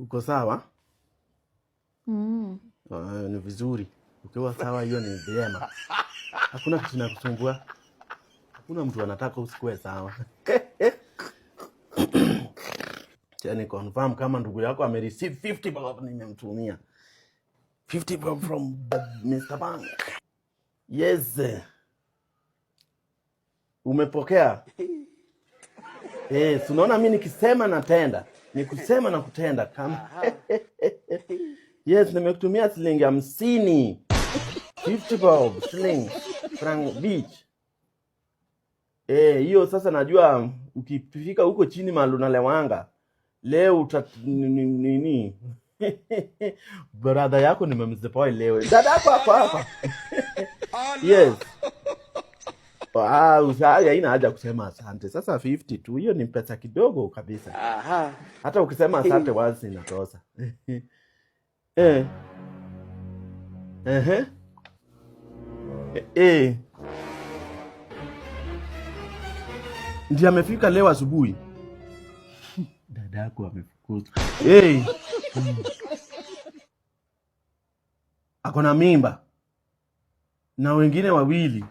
Uko sawa? Ni vizuri. Ukiwa sawa hiyo ni vyema. Hakuna kitu kinakusumbua. Hakuna mtu anataka usikue sawa. Chani confirm kama ndugu yako amereceive 50 bob nimemtumia. 50 bob from Mr. Bank. Yes. Umepokea? Unaona mimi nikisema natenda. Nikusema na kutenda kama. Yes, nimekutumia shilingi 50. 50 bob shilling franc beach. Hiyo sasa najua ukifika huko chini mahali unalewanga. Leo nini? Brother yako nimemspoil leo. Dada yako hapa. Yes. Usahau haina haja kusema asante. Sasa 50 tu hiyo ni pesa kidogo kabisa. Hata ukisema asante wazi inatosha. Ndiye amefika leo asubuhi. Dada yako amefukuzwa. Ako na mimba. Na wengine wawili.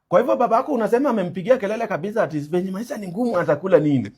Kwa hivyo babako unasema amempigia kelele kabisa ati venye maisha ni ngumu atakula nini?